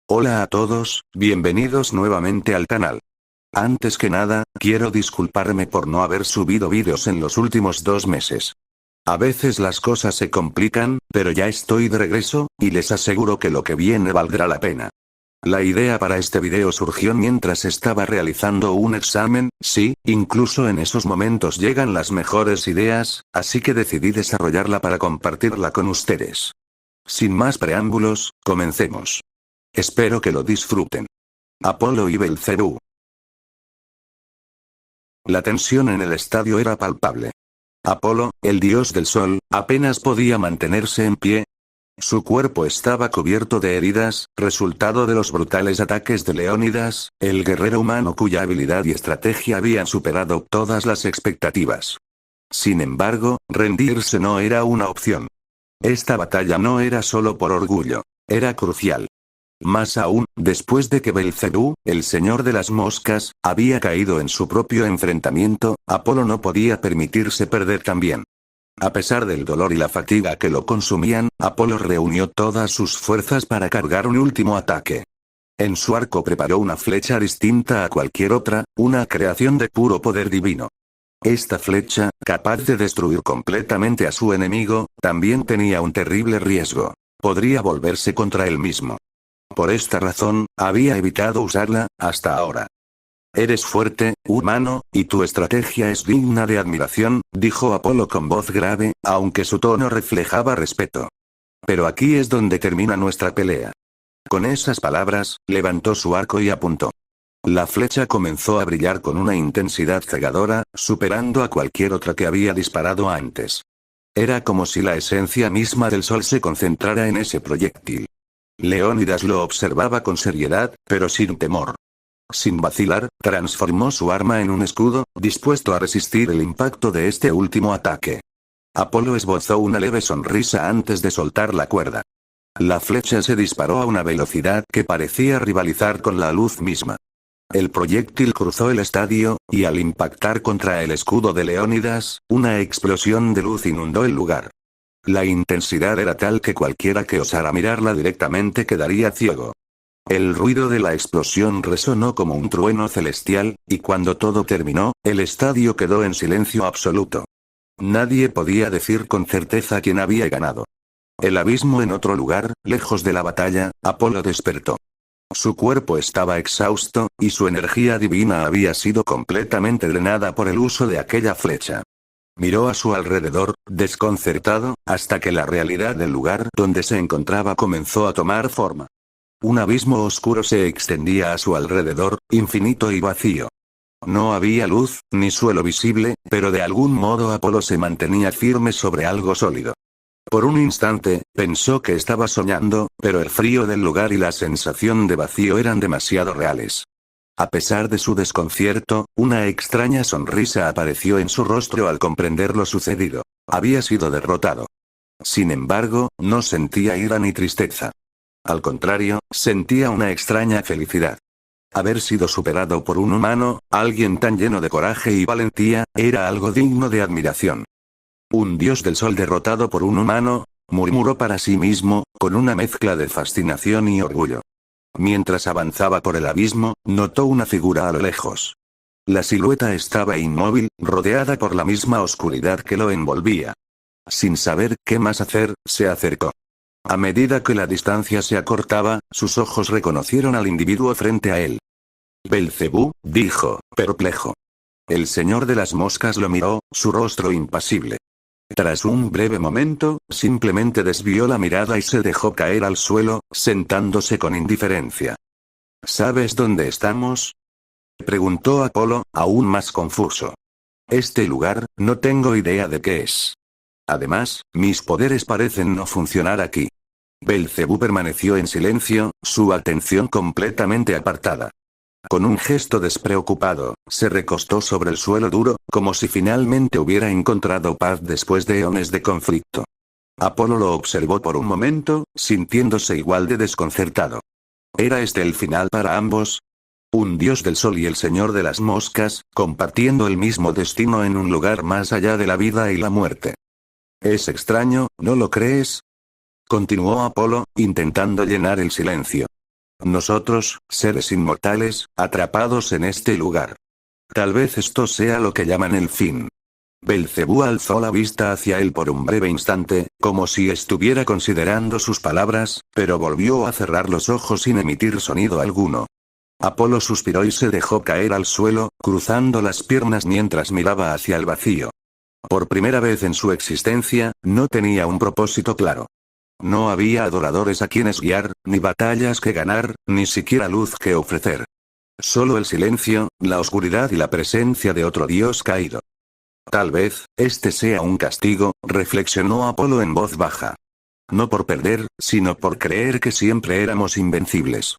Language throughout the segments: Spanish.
Hola a todos, bienvenidos nuevamente al canal. Antes que nada, quiero disculparme por no haber subido vídeos en los últimos 2 meses. A veces las cosas se complican, pero ya estoy de regreso, y les aseguro que lo que viene valdrá la pena. La idea para este video surgió mientras estaba realizando un examen, sí, incluso en esos momentos llegan las mejores ideas, así que decidí desarrollarla para compartirla con ustedes. Sin más preámbulos, comencemos. Espero que lo disfruten. Apolo y Belcebú. La tensión en el estadio era palpable. Apolo, el dios del sol, apenas podía mantenerse en pie. Su cuerpo estaba cubierto de heridas, resultado de los brutales ataques de Leónidas, el guerrero humano cuya habilidad y estrategia habían superado todas las expectativas. Sin embargo, rendirse no era una opción. Esta batalla no era solo por orgullo. Era crucial. Más aún, después de que Belcebú, el señor de las moscas, había caído en su propio enfrentamiento, Apolo no podía permitirse perder también. A pesar del dolor y la fatiga que lo consumían, Apolo reunió todas sus fuerzas para cargar un último ataque. En su arco preparó una flecha distinta a cualquier otra, una creación de puro poder divino. Esta flecha, capaz de destruir completamente a su enemigo, también tenía un terrible riesgo. Podría volverse contra él mismo. Por esta razón, había evitado usarla, hasta ahora. Eres fuerte, humano, y tu estrategia es digna de admiración, dijo Apolo con voz grave, aunque su tono reflejaba respeto. Pero aquí es donde termina nuestra pelea. Con esas palabras, levantó su arco y apuntó. La flecha comenzó a brillar con una intensidad cegadora, superando a cualquier otra que había disparado antes. Era como si la esencia misma del sol se concentrara en ese proyectil. Leónidas lo observaba con seriedad, pero sin temor. Sin vacilar, transformó su arma en un escudo, dispuesto a resistir el impacto de este último ataque. Apolo esbozó una leve sonrisa antes de soltar la cuerda. La flecha se disparó a una velocidad que parecía rivalizar con la luz misma. El proyectil cruzó el estadio, y al impactar contra el escudo de Leónidas, una explosión de luz inundó el lugar. La intensidad era tal que cualquiera que osara mirarla directamente quedaría ciego. El ruido de la explosión resonó como un trueno celestial, y cuando todo terminó, el estadio quedó en silencio absoluto. Nadie podía decir con certeza quién había ganado. El abismo en otro lugar, lejos de la batalla, Apolo despertó. Su cuerpo estaba exhausto, y su energía divina había sido completamente drenada por el uso de aquella flecha. Miró a su alrededor, desconcertado, hasta que la realidad del lugar donde se encontraba comenzó a tomar forma. Un abismo oscuro se extendía a su alrededor, infinito y vacío. No había luz, ni suelo visible, pero de algún modo Apolo se mantenía firme sobre algo sólido. Por un instante, pensó que estaba soñando, pero el frío del lugar y la sensación de vacío eran demasiado reales. A pesar de su desconcierto, una extraña sonrisa apareció en su rostro al comprender lo sucedido. Había sido derrotado. Sin embargo, no sentía ira ni tristeza. Al contrario, sentía una extraña felicidad. Haber sido superado por un humano, alguien tan lleno de coraje y valentía, era algo digno de admiración. Un dios del sol derrotado por un humano, murmuró para sí mismo, con una mezcla de fascinación y orgullo. Mientras avanzaba por el abismo, notó una figura a lo lejos. La silueta estaba inmóvil, rodeada por la misma oscuridad que lo envolvía. Sin saber qué más hacer, se acercó. A medida que la distancia se acortaba, sus ojos reconocieron al individuo frente a él. Belcebú, dijo, perplejo. El señor de las moscas lo miró, su rostro impasible. Tras un breve momento, simplemente desvió la mirada y se dejó caer al suelo, sentándose con indiferencia. ¿Sabes dónde estamos?, preguntó Apolo, aún más confuso. Este lugar, no tengo idea de qué es. Además, mis poderes parecen no funcionar aquí. Belcebú permaneció en silencio, su atención completamente apartada. Con un gesto despreocupado, se recostó sobre el suelo duro, como si finalmente hubiera encontrado paz después de eones de conflicto. Apolo lo observó por un momento, sintiéndose igual de desconcertado. ¿Era este el final para ambos? Un dios del sol y el señor de las moscas, compartiendo el mismo destino en un lugar más allá de la vida y la muerte. Es extraño, ¿no lo crees?, continuó Apolo, intentando llenar el silencio. Nosotros, seres inmortales, atrapados en este lugar. Tal vez esto sea lo que llaman el fin. Belcebú alzó la vista hacia él por un breve instante, como si estuviera considerando sus palabras, pero volvió a cerrar los ojos sin emitir sonido alguno. Apolo suspiró y se dejó caer al suelo, cruzando las piernas mientras miraba hacia el vacío. Por primera vez en su existencia, no tenía un propósito claro. No había adoradores a quienes guiar, ni batallas que ganar, ni siquiera luz que ofrecer. Solo el silencio, la oscuridad y la presencia de otro dios caído. Tal vez, este sea un castigo, reflexionó Apolo en voz baja. No por perder, sino por creer que siempre éramos invencibles.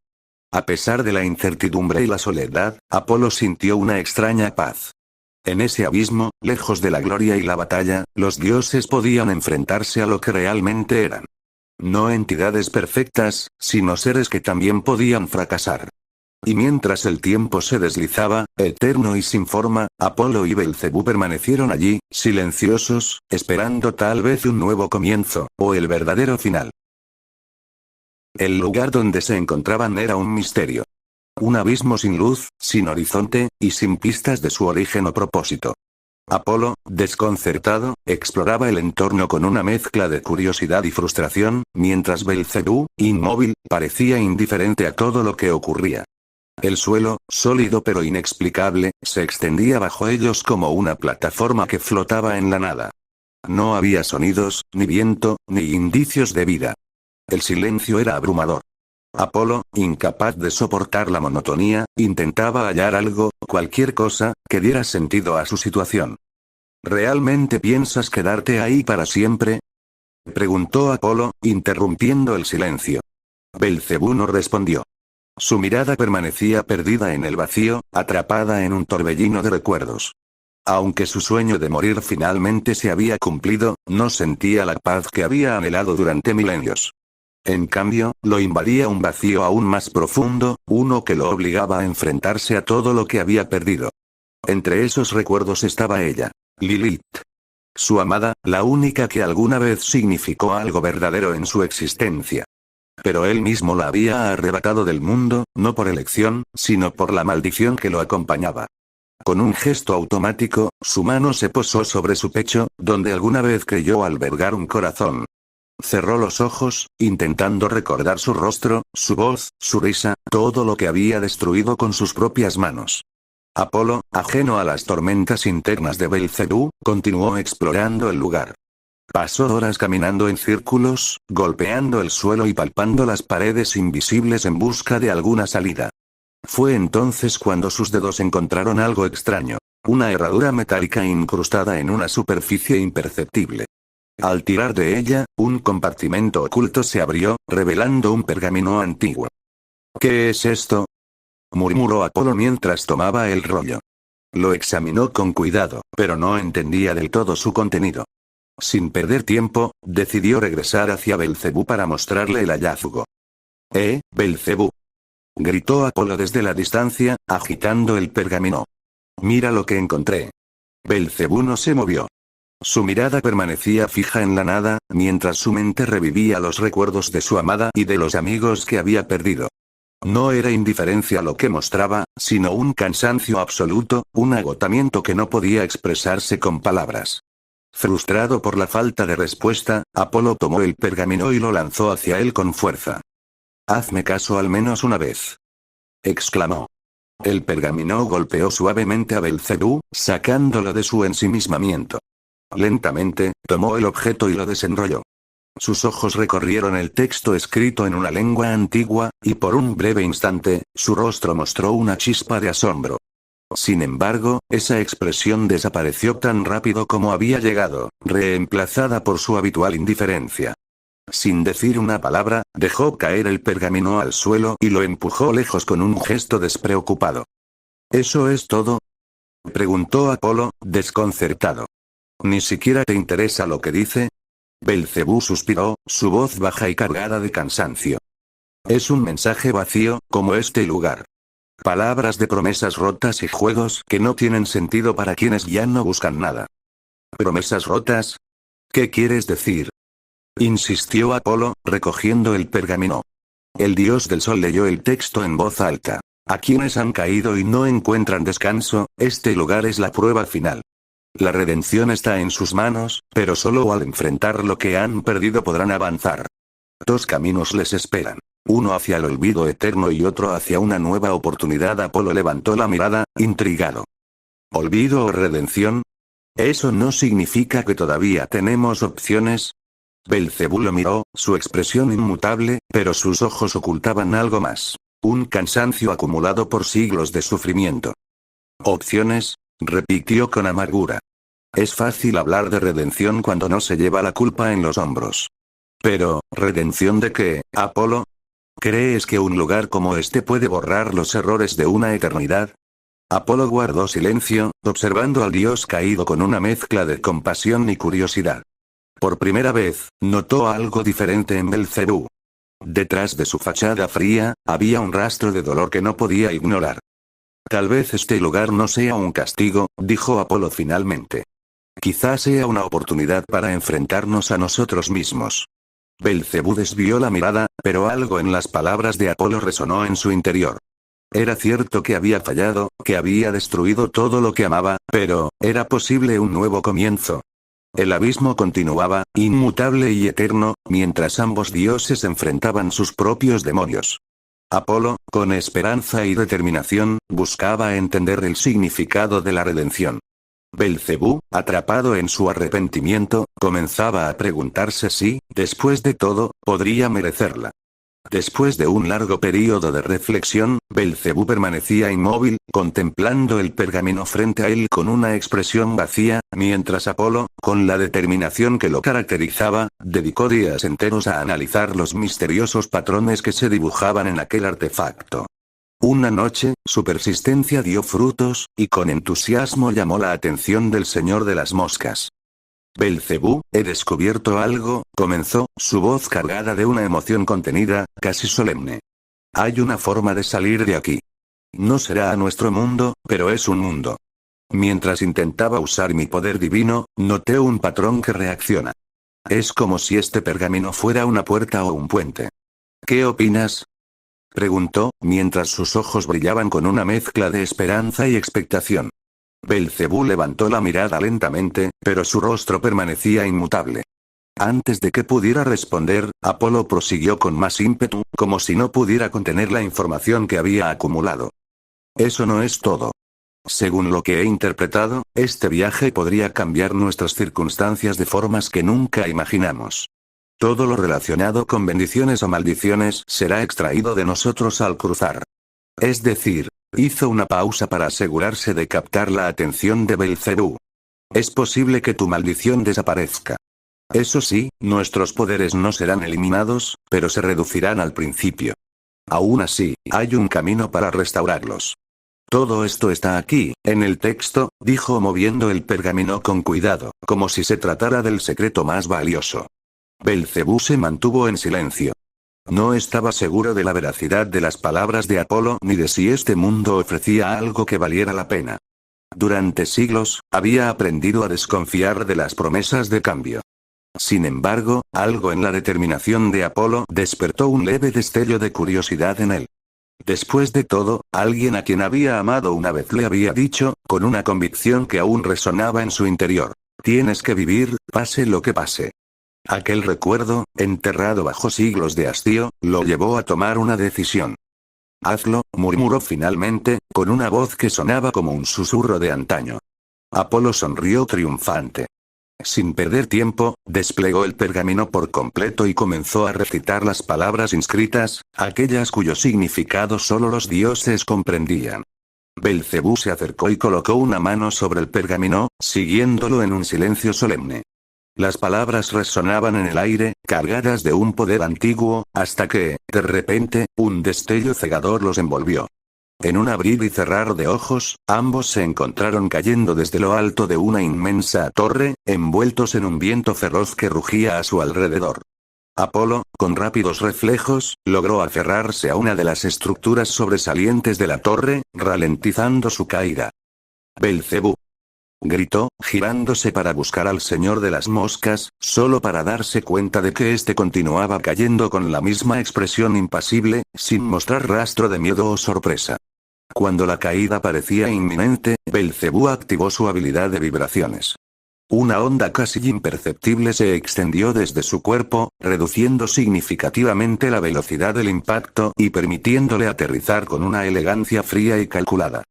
A pesar de la incertidumbre y la soledad, Apolo sintió una extraña paz. En ese abismo, lejos de la gloria y la batalla, los dioses podían enfrentarse a lo que realmente eran. No entidades perfectas, sino seres que también podían fracasar. Y mientras el tiempo se deslizaba, eterno y sin forma, Apolo y Belcebú permanecieron allí, silenciosos, esperando tal vez un nuevo comienzo, o el verdadero final. El lugar donde se encontraban era un misterio. Un abismo sin luz, sin horizonte, y sin pistas de su origen o propósito. Apolo, desconcertado, exploraba el entorno con una mezcla de curiosidad y frustración, mientras Belcebú, inmóvil, parecía indiferente a todo lo que ocurría. El suelo, sólido pero inexplicable, se extendía bajo ellos como una plataforma que flotaba en la nada. No había sonidos, ni viento, ni indicios de vida. El silencio era abrumador. Apolo, incapaz de soportar la monotonía, intentaba hallar algo, cualquier cosa, que diera sentido a su situación. ¿Realmente piensas quedarte ahí para siempre?, preguntó Apolo, interrumpiendo el silencio. Belcebú no respondió. Su mirada permanecía perdida en el vacío, atrapada en un torbellino de recuerdos. Aunque su sueño de morir finalmente se había cumplido, no sentía la paz que había anhelado durante milenios. En cambio, lo invadía un vacío aún más profundo, uno que lo obligaba a enfrentarse a todo lo que había perdido. Entre esos recuerdos estaba ella, Lilith. Su amada, la única que alguna vez significó algo verdadero en su existencia. Pero él mismo la había arrebatado del mundo, no por elección, sino por la maldición que lo acompañaba. Con un gesto automático, su mano se posó sobre su pecho, donde alguna vez creyó albergar un corazón. Cerró los ojos, intentando recordar su rostro, su voz, su risa, todo lo que había destruido con sus propias manos. Apolo, ajeno a las tormentas internas de Belcebú, continuó explorando el lugar. Pasó horas caminando en círculos, golpeando el suelo y palpando las paredes invisibles en busca de alguna salida. Fue entonces cuando sus dedos encontraron algo extraño. Una herradura metálica incrustada en una superficie imperceptible. Al tirar de ella, un compartimento oculto se abrió, revelando un pergamino antiguo. ¿Qué es esto?, murmuró Apolo mientras tomaba el rollo. Lo examinó con cuidado, pero no entendía del todo su contenido. Sin perder tiempo, decidió regresar hacia Belcebú para mostrarle el hallazgo. Belcebú!, gritó Apolo desde la distancia, agitando el pergamino. Mira lo que encontré. Belcebú no se movió. Su mirada permanecía fija en la nada, mientras su mente revivía los recuerdos de su amada y de los amigos que había perdido. No era indiferencia lo que mostraba, sino un cansancio absoluto, un agotamiento que no podía expresarse con palabras. Frustrado por la falta de respuesta, Apolo tomó el pergamino y lo lanzó hacia él con fuerza. «Hazme caso al menos una vez», exclamó. El pergamino golpeó suavemente a Belcebú, sacándolo de su ensimismamiento. Lentamente, tomó el objeto y lo desenrolló. Sus ojos recorrieron el texto escrito en una lengua antigua, y por un breve instante, su rostro mostró una chispa de asombro. Sin embargo, esa expresión desapareció tan rápido como había llegado, reemplazada por su habitual indiferencia. Sin decir una palabra, dejó caer el pergamino al suelo y lo empujó lejos con un gesto despreocupado. ¿Eso es todo?, preguntó Apolo, desconcertado. ¿Ni siquiera te interesa lo que dice? Belcebú suspiró, su voz baja y cargada de cansancio. Es un mensaje vacío, como este lugar. Palabras de promesas rotas y juegos que no tienen sentido para quienes ya no buscan nada. ¿Promesas rotas? ¿Qué quieres decir?, insistió Apolo, recogiendo el pergamino. el dios del sol leyó el texto en voz alta. A quienes han caído y no encuentran descanso, este lugar es la prueba final. La redención está en sus manos, pero solo al enfrentar lo que han perdido podrán avanzar. Dos caminos les esperan. Uno hacia el olvido eterno y otro hacia una nueva oportunidad. Apolo levantó la mirada, intrigado. ¿Olvido o redención? ¿Eso no significa que todavía tenemos opciones? Belcebú lo miró, su expresión inmutable, pero sus ojos ocultaban algo más. Un cansancio acumulado por siglos de sufrimiento. ¿Opciones? Repitió con amargura. Es fácil hablar de redención cuando no se lleva la culpa en los hombros. Pero, ¿redención de qué, Apolo? ¿Crees que un lugar como este puede borrar los errores de una eternidad? Apolo guardó silencio, observando al dios caído con una mezcla de compasión y curiosidad. Por primera vez, notó algo diferente en Belcebú. Detrás de su fachada fría, había un rastro de dolor que no podía ignorar. Tal vez este lugar no sea un castigo, dijo Apolo finalmente. Quizás sea una oportunidad para enfrentarnos a nosotros mismos. Belcebú desvió la mirada, pero algo en las palabras de Apolo resonó en su interior. Era cierto que había fallado, que había destruido todo lo que amaba, pero, ¿era posible un nuevo comienzo? El abismo continuaba, inmutable y eterno, mientras ambos dioses enfrentaban sus propios demonios. Apolo, con esperanza y determinación, buscaba entender el significado de la redención. Belcebú, atrapado en su arrepentimiento, comenzaba a preguntarse si, después de todo, podría merecerla. Después de un largo período de reflexión, Belcebú permanecía inmóvil, contemplando el pergamino frente a él con una expresión vacía, mientras Apolo, con la determinación que lo caracterizaba, dedicó días enteros a analizar los misteriosos patrones que se dibujaban en aquel artefacto. Una noche, su persistencia dio frutos, y con entusiasmo llamó la atención del señor de las moscas. Belcebú, he descubierto algo, comenzó, su voz cargada de una emoción contenida, casi solemne. Hay una forma de salir de aquí. No será a nuestro mundo, pero es un mundo. Mientras intentaba usar mi poder divino, noté un patrón que reacciona. Es como si este pergamino fuera una puerta o un puente. ¿Qué opinas? Preguntó, mientras sus ojos brillaban con una mezcla de esperanza y expectación. Belcebú levantó la mirada lentamente, pero su rostro permanecía inmutable. Antes de que pudiera responder, Apolo prosiguió con más ímpetu, como si no pudiera contener la información que había acumulado. Eso no es todo. Según lo que he interpretado, este viaje podría cambiar nuestras circunstancias de formas que nunca imaginamos. Todo lo relacionado con bendiciones o maldiciones será extraído de nosotros al cruzar. Es decir, hizo una pausa para asegurarse de captar la atención de Belcebú. Es posible que tu maldición desaparezca. Eso sí, nuestros poderes no serán eliminados, pero se reducirán al principio. Aún así, hay un camino para restaurarlos. Todo esto está aquí, en el texto, dijo moviendo el pergamino con cuidado, como si se tratara del secreto más valioso. Belcebú se mantuvo en silencio. No estaba seguro de la veracidad de las palabras de Apolo ni de si este mundo ofrecía algo que valiera la pena. Durante siglos, había aprendido a desconfiar de las promesas de cambio. Sin embargo, algo en la determinación de Apolo despertó un leve destello de curiosidad en él. Después de todo, alguien a quien había amado una vez le había dicho, con una convicción que aún resonaba en su interior: tienes que vivir, pase lo que pase. Aquel recuerdo, enterrado bajo siglos de hastío, lo llevó a tomar una decisión. Hazlo, murmuró finalmente, con una voz que sonaba como un susurro de antaño. Apolo sonrió triunfante. Sin perder tiempo, desplegó el pergamino por completo y comenzó a recitar las palabras inscritas, aquellas cuyo significado solo los dioses comprendían. Belcebú se acercó y colocó una mano sobre el pergamino, siguiéndolo en un silencio solemne. Las palabras resonaban en el aire, cargadas de un poder antiguo, hasta que, de repente, un destello cegador los envolvió. En un abrir y cerrar de ojos, ambos se encontraron cayendo desde lo alto de una inmensa torre, envueltos en un viento feroz que rugía a su alrededor. Apolo, con rápidos reflejos, logró aferrarse a una de las estructuras sobresalientes de la torre, ralentizando su caída. Belcebú. gritó, girándose para buscar al señor de las moscas, solo para darse cuenta de que éste continuaba cayendo con la misma expresión impasible, sin mostrar rastro de miedo o sorpresa. Cuando la caída parecía inminente, Belcebú activó su habilidad de vibraciones. Una onda casi imperceptible se extendió desde su cuerpo, reduciendo significativamente la velocidad del impacto y permitiéndole aterrizar con una elegancia fría y calculada.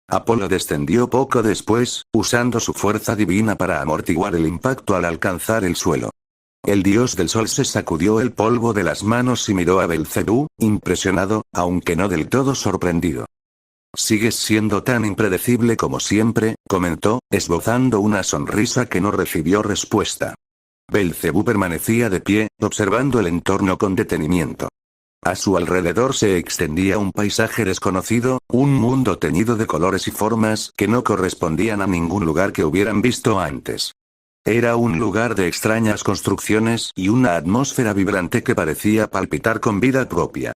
Apolo descendió poco después, usando su fuerza divina para amortiguar el impacto al alcanzar el suelo. El dios del sol se sacudió el polvo de las manos y miró a Belcebú, impresionado, aunque no del todo sorprendido. «Sigues siendo tan impredecible como siempre», comentó, esbozando una sonrisa que no recibió respuesta. Belcebú permanecía de pie, observando el entorno con detenimiento. A su alrededor se extendía un paisaje desconocido, un mundo teñido de colores y formas que no correspondían a ningún lugar que hubieran visto antes. Era un lugar de extrañas construcciones y una atmósfera vibrante que parecía palpitar con vida propia.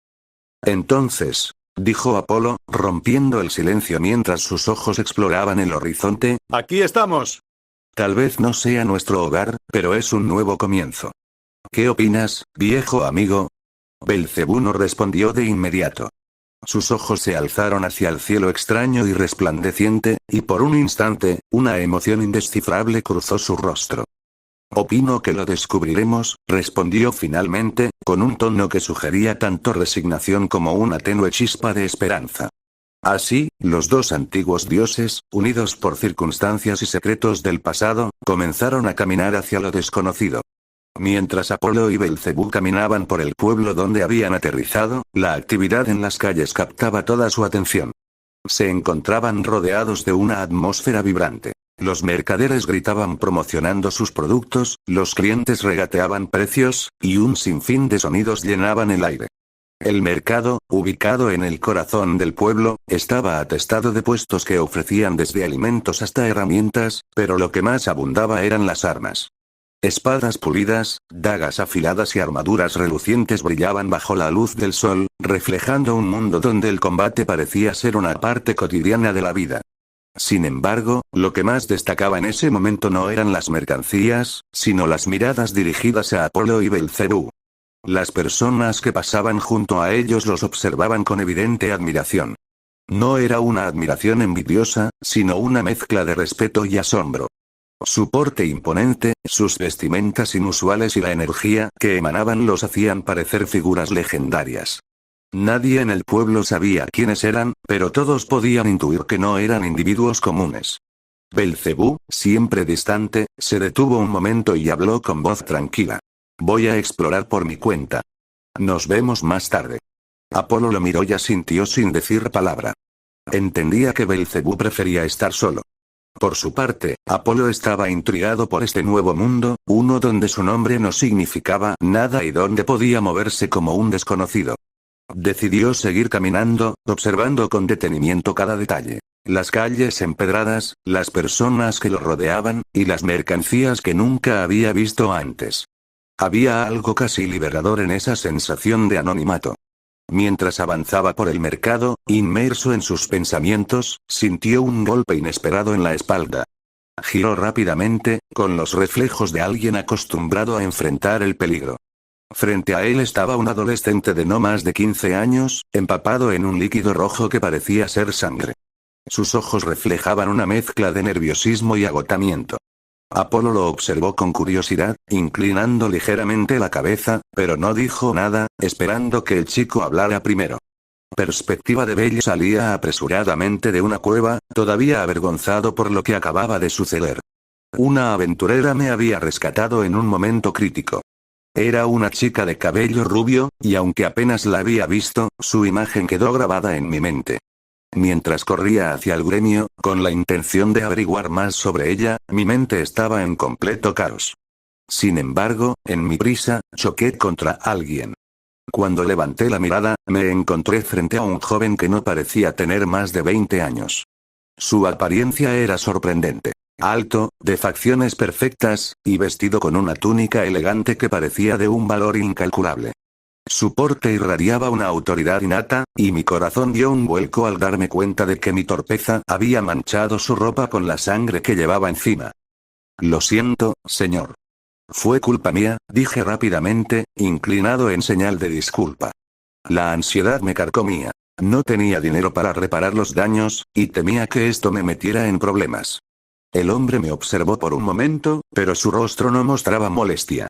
«Entonces», dijo Apolo, rompiendo el silencio mientras sus ojos exploraban el horizonte, «Aquí estamos». «Tal vez no sea nuestro hogar, pero es un nuevo comienzo. ¿Qué opinas, viejo amigo?» Belcebú no respondió de inmediato. Sus ojos se alzaron hacia el cielo extraño y resplandeciente, y por un instante, una emoción indescifrable cruzó su rostro. «Opino que lo descubriremos», respondió finalmente, con un tono que sugería tanto resignación como una tenue chispa de esperanza. Así, los dos antiguos dioses, unidos por circunstancias y secretos del pasado, comenzaron a caminar hacia lo desconocido. Mientras Apolo y Belcebú caminaban por el pueblo donde habían aterrizado, la actividad en las calles captaba toda su atención. Se encontraban rodeados de una atmósfera vibrante. Los mercaderes gritaban promocionando sus productos, los clientes regateaban precios, y un sinfín de sonidos llenaban el aire. El mercado, ubicado en el corazón del pueblo, estaba atestado de puestos que ofrecían desde alimentos hasta herramientas, pero lo que más abundaba eran las armas. Espadas pulidas, dagas afiladas y armaduras relucientes brillaban bajo la luz del sol, reflejando un mundo donde el combate parecía ser una parte cotidiana de la vida. Sin embargo, lo que más destacaba en ese momento no eran las mercancías, sino las miradas dirigidas a Apolo y Belcebú. Las personas que pasaban junto a ellos los observaban con evidente admiración. No era una admiración envidiosa, sino una mezcla de respeto y asombro. Su porte imponente, sus vestimentas inusuales y la energía que emanaban los hacían parecer figuras legendarias. Nadie en el pueblo sabía quiénes eran, pero todos podían intuir que no eran individuos comunes. Belcebú, siempre distante, se detuvo un momento y habló con voz tranquila. «Voy a explorar por mi cuenta. Nos vemos más tarde». Apolo lo miró y asintió sin decir palabra. Entendía que Belcebú prefería estar solo. Por su parte, Apolo estaba intrigado por este nuevo mundo, uno donde su nombre no significaba nada y donde podía moverse como un desconocido. Decidió seguir caminando, observando con detenimiento cada detalle. Las calles empedradas, las personas que lo rodeaban, y las mercancías que nunca había visto antes. Había algo casi liberador en esa sensación de anonimato. Mientras avanzaba por el mercado, inmerso en sus pensamientos, sintió un golpe inesperado en la espalda. Giró rápidamente, con los reflejos de alguien acostumbrado a enfrentar el peligro. Frente a él estaba un adolescente de no más de 15 años, empapado en un líquido rojo que parecía ser sangre. Sus ojos reflejaban una mezcla de nerviosismo y agotamiento. Apolo lo observó con curiosidad, inclinando ligeramente la cabeza, pero no dijo nada, esperando que el chico hablara primero. Perspectiva de Bello salía apresuradamente de una cueva, todavía avergonzado por lo que acababa de suceder. Una aventurera me había rescatado en un momento crítico. Era una chica de cabello rubio, y aunque apenas la había visto, su imagen quedó grabada en mi mente. Mientras corría hacia el gremio, con la intención de averiguar más sobre ella, mi mente estaba en completo caos. Sin embargo, en mi prisa, choqué contra alguien. Cuando levanté la mirada, me encontré frente a un joven que no parecía tener más de 20 años. Su apariencia era sorprendente. Alto, de facciones perfectas, y vestido con una túnica elegante que parecía de un valor incalculable. Su porte irradiaba una autoridad innata, y mi corazón dio un vuelco al darme cuenta de que mi torpeza había manchado su ropa con la sangre que llevaba encima. Lo siento, señor. Fue culpa mía, dije rápidamente, inclinado en señal de disculpa. La ansiedad me carcomía. No tenía dinero para reparar los daños, y temía que esto me metiera en problemas. El hombre me observó por un momento, pero su rostro no mostraba molestia.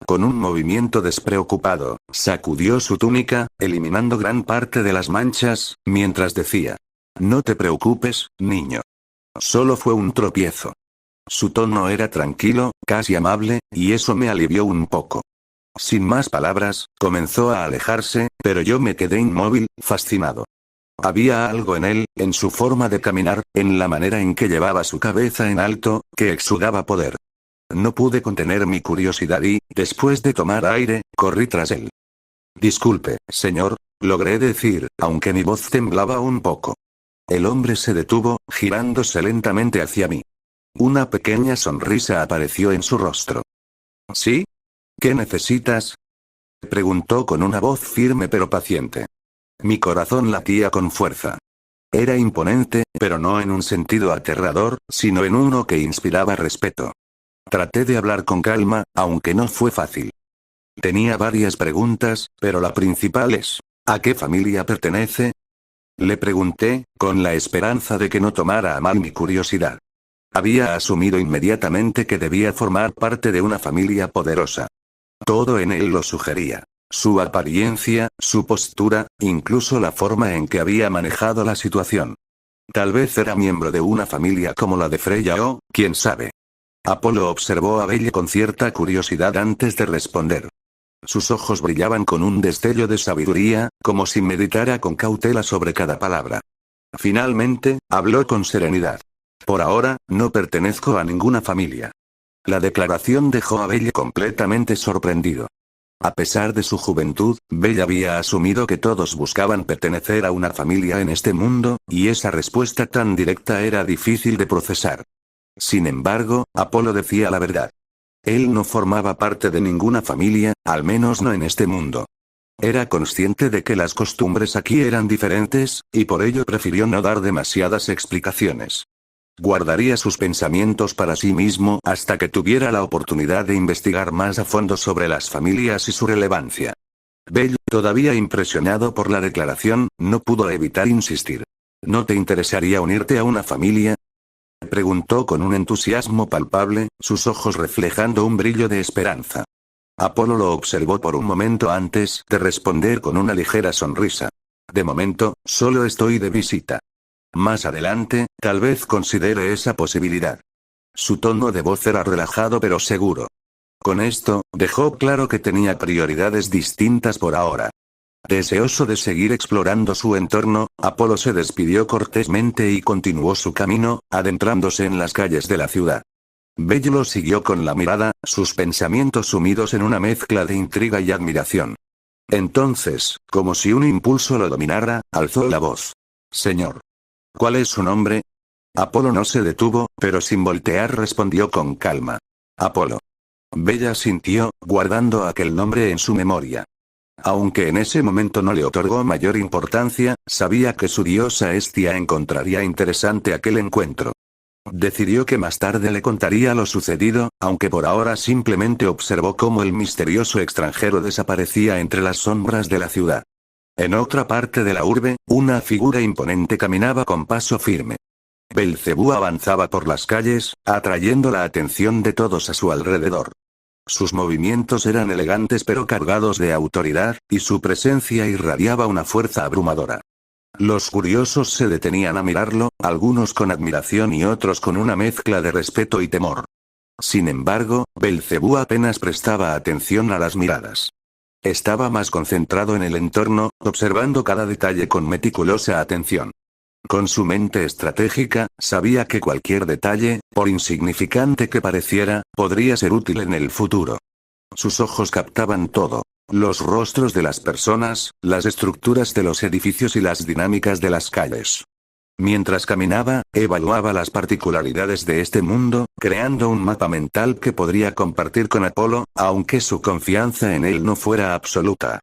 Con un movimiento despreocupado, sacudió su túnica, eliminando gran parte de las manchas, mientras decía: «No te preocupes, niño. Solo fue un tropiezo». Su tono era tranquilo, casi amable, y eso me alivió un poco. Sin más palabras, comenzó a alejarse, pero yo me quedé inmóvil, fascinado. Había algo en él, en su forma de caminar, en la manera en que llevaba su cabeza en alto, que exudaba poder. No pude contener mi curiosidad y, después de tomar aire, corrí tras él. «Disculpe, señor», logré decir, aunque mi voz temblaba un poco. El hombre se detuvo, girándose lentamente hacia mí. Una pequeña sonrisa apareció en su rostro. «¿Sí? ¿Qué necesitas?», preguntó con una voz firme pero paciente. Mi corazón latía con fuerza. Era imponente, pero no en un sentido aterrador, sino en uno que inspiraba respeto. Traté de hablar con calma, aunque no fue fácil. Tenía varias preguntas, pero la principal es: ¿a qué familia pertenece? Le pregunté, con la esperanza de que no tomara a mal mi curiosidad. Había asumido inmediatamente que debía formar parte de una familia poderosa. Todo en él lo sugería. Su apariencia, su postura, incluso la forma en que había manejado la situación. Tal vez era miembro de una familia como la de Freya o, quién sabe. Apolo observó a Belle con cierta curiosidad antes de responder. Sus ojos brillaban con un destello de sabiduría, como si meditara con cautela sobre cada palabra. Finalmente, habló con serenidad. Por ahora, no pertenezco a ninguna familia. La declaración dejó a Belle completamente sorprendido. A pesar de su juventud, Belle había asumido que todos buscaban pertenecer a una familia en este mundo, y esa respuesta tan directa era difícil de procesar. Sin embargo, Apolo decía la verdad. Él no formaba parte de ninguna familia, al menos no en este mundo. Era consciente de que las costumbres aquí eran diferentes, y por ello prefirió no dar demasiadas explicaciones. Guardaría sus pensamientos para sí mismo hasta que tuviera la oportunidad de investigar más a fondo sobre las familias y su relevancia. Bell, todavía impresionado por la declaración, no pudo evitar insistir. ¿No te interesaría unirte a una familia?, preguntó con un entusiasmo palpable, sus ojos reflejando un brillo de esperanza. Apolo lo observó por un momento antes de responder con una ligera sonrisa. De momento, solo estoy de visita. Más adelante, tal vez considere esa posibilidad. Su tono de voz era relajado pero seguro. Con esto, dejó claro que tenía prioridades distintas por ahora. Deseoso de seguir explorando su entorno, Apolo se despidió cortésmente y continuó su camino, adentrándose en las calles de la ciudad. Bell lo siguió con la mirada, sus pensamientos sumidos en una mezcla de intriga y admiración. Entonces, como si un impulso lo dominara, alzó la voz. «Señor. ¿Cuál es su nombre?». Apolo no se detuvo, pero sin voltear respondió con calma. «Apolo». Bella asintió, guardando aquel nombre en su memoria. Aunque en ese momento no le otorgó mayor importancia, sabía que su diosa Hestia encontraría interesante aquel encuentro. Decidió que más tarde le contaría lo sucedido, aunque por ahora simplemente observó cómo el misterioso extranjero desaparecía entre las sombras de la ciudad. En otra parte de la urbe, una figura imponente caminaba con paso firme. Belcebú avanzaba por las calles, atrayendo la atención de todos a su alrededor. Sus movimientos eran elegantes pero cargados de autoridad, y su presencia irradiaba una fuerza abrumadora. Los curiosos se detenían a mirarlo, algunos con admiración y otros con una mezcla de respeto y temor. Sin embargo, Belcebú apenas prestaba atención a las miradas. Estaba más concentrado en el entorno, observando cada detalle con meticulosa atención. Con su mente estratégica, sabía que cualquier detalle, por insignificante que pareciera, podría ser útil en el futuro. Sus ojos captaban todo. Los rostros de las personas, las estructuras de los edificios y las dinámicas de las calles. Mientras caminaba, evaluaba las particularidades de este mundo, creando un mapa mental que podría compartir con Apolo, aunque su confianza en él no fuera absoluta.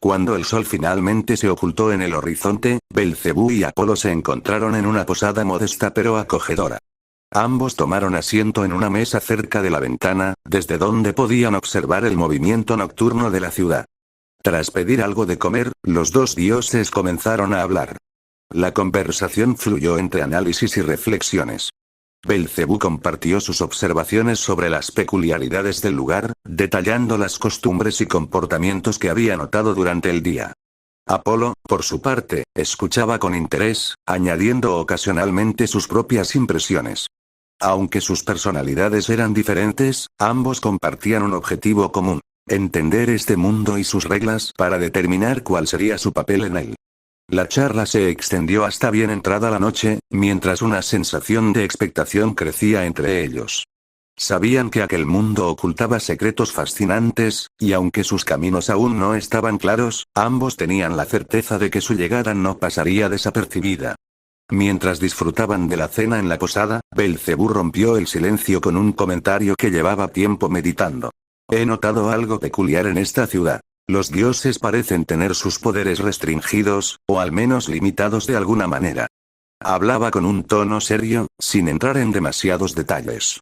Cuando el sol finalmente se ocultó en el horizonte, Belcebú y Apolo se encontraron en una posada modesta pero acogedora. Ambos tomaron asiento en una mesa cerca de la ventana, desde donde podían observar el movimiento nocturno de la ciudad. Tras pedir algo de comer, los dos dioses comenzaron a hablar. La conversación fluyó entre análisis y reflexiones. Belcebú compartió sus observaciones sobre las peculiaridades del lugar, detallando las costumbres y comportamientos que había notado durante el día. Apolo, por su parte, escuchaba con interés, añadiendo ocasionalmente sus propias impresiones. Aunque sus personalidades eran diferentes, ambos compartían un objetivo común: entender este mundo y sus reglas para determinar cuál sería su papel en él. La charla se extendió hasta bien entrada la noche, mientras una sensación de expectación crecía entre ellos. Sabían que aquel mundo ocultaba secretos fascinantes, y aunque sus caminos aún no estaban claros, ambos tenían la certeza de que su llegada no pasaría desapercibida. Mientras disfrutaban de la cena en la posada, Belcebú rompió el silencio con un comentario que llevaba tiempo meditando. He notado algo peculiar en esta ciudad. Los dioses parecen tener sus poderes restringidos, o al menos limitados de alguna manera. Hablaba con un tono serio, sin entrar en demasiados detalles.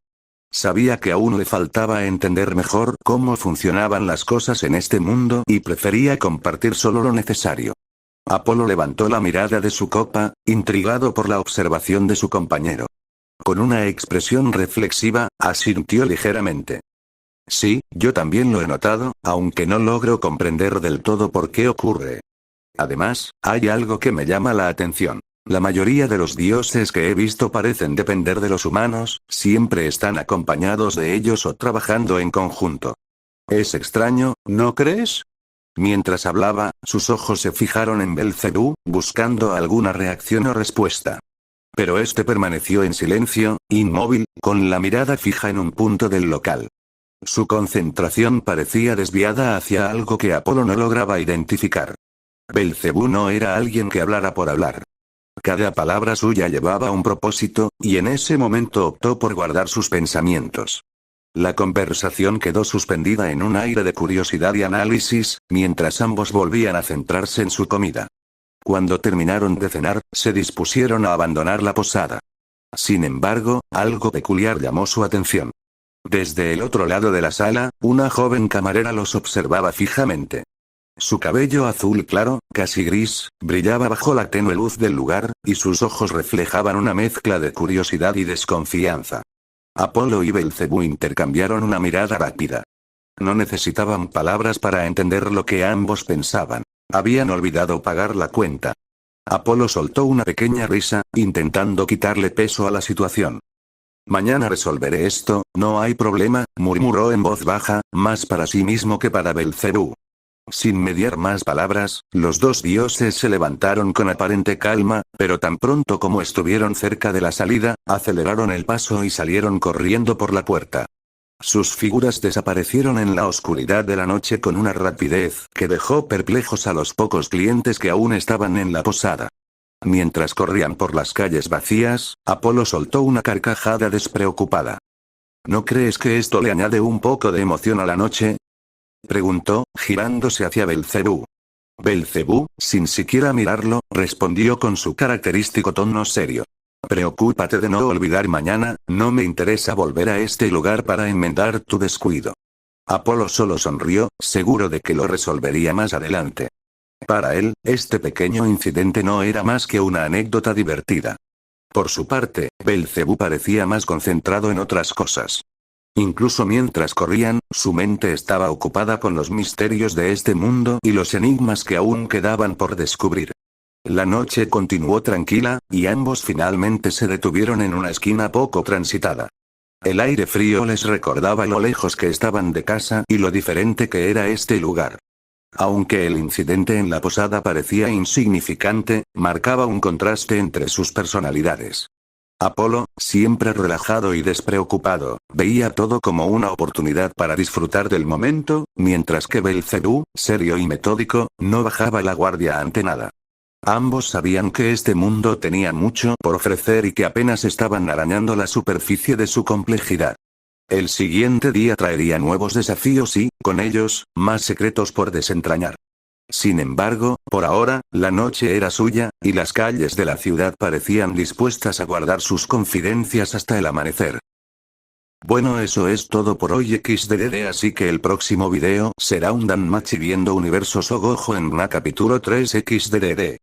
Sabía que aún le faltaba entender mejor cómo funcionaban las cosas en este mundo y prefería compartir solo lo necesario. Apolo levantó la mirada de su copa, intrigado por la observación de su compañero. Con una expresión reflexiva, asintió ligeramente. Sí, yo también lo he notado, aunque no logro comprender del todo por qué ocurre. Además, hay algo que me llama la atención. La mayoría de los dioses que he visto parecen depender de los humanos, siempre están acompañados de ellos o trabajando en conjunto. Es extraño, ¿no crees? Mientras hablaba, sus ojos se fijaron en Belcebú, buscando alguna reacción o respuesta. Pero este permaneció en silencio, inmóvil, con la mirada fija en un punto del local. Su concentración parecía desviada hacia algo que Apolo no lograba identificar. Belcebú no era alguien que hablara por hablar. Cada palabra suya llevaba un propósito, y en ese momento optó por guardar sus pensamientos. La conversación quedó suspendida en un aire de curiosidad y análisis, mientras ambos volvían a centrarse en su comida. Cuando terminaron de cenar, se dispusieron a abandonar la posada. Sin embargo, algo peculiar llamó su atención. Desde el otro lado de la sala, una joven camarera los observaba fijamente. Su cabello azul claro, casi gris, brillaba bajo la tenue luz del lugar, y sus ojos reflejaban una mezcla de curiosidad y desconfianza. Apolo y Belcebú intercambiaron una mirada rápida. No necesitaban palabras para entender lo que ambos pensaban. Habían olvidado pagar la cuenta. Apolo soltó una pequeña risa, intentando quitarle peso a la situación. Mañana resolveré esto, no hay problema, murmuró en voz baja, más para sí mismo que para Belcebú. Sin mediar más palabras, los dos dioses se levantaron con aparente calma, pero tan pronto como estuvieron cerca de la salida, aceleraron el paso y salieron corriendo por la puerta. Sus figuras desaparecieron en la oscuridad de la noche con una rapidez que dejó perplejos a los pocos clientes que aún estaban en la posada. Mientras corrían por las calles vacías, Apolo soltó una carcajada despreocupada. ¿No crees que esto le añade un poco de emoción a la noche?, preguntó, girándose hacia Belcebú. Belcebú, sin siquiera mirarlo, respondió con su característico tono serio. Preocúpate de no olvidar mañana, no me interesa volver a este lugar para enmendar tu descuido. Apolo solo sonrió, seguro de que lo resolvería más adelante. Para él, este pequeño incidente no era más que una anécdota divertida. Por su parte, Belcebú parecía más concentrado en otras cosas. Incluso mientras corrían, su mente estaba ocupada con los misterios de este mundo y los enigmas que aún quedaban por descubrir. La noche continuó tranquila, y ambos finalmente se detuvieron en una esquina poco transitada. El aire frío les recordaba lo lejos que estaban de casa y lo diferente que era este lugar. Aunque el incidente en la posada parecía insignificante, marcaba un contraste entre sus personalidades. Apolo, siempre relajado y despreocupado, veía todo como una oportunidad para disfrutar del momento, mientras que Belcebú, serio y metódico, no bajaba la guardia ante nada. Ambos sabían que este mundo tenía mucho por ofrecer y que apenas estaban arañando la superficie de su complejidad. El siguiente día traería nuevos desafíos y, con ellos, más secretos por desentrañar. Sin embargo, por ahora, la noche era suya, y las calles de la ciudad parecían dispuestas a guardar sus confidencias hasta el amanecer. Bueno, eso es todo por hoy XDD, así que el próximo video será un Danmachi viendo Universo Sogojo en una capítulo 3 XDD.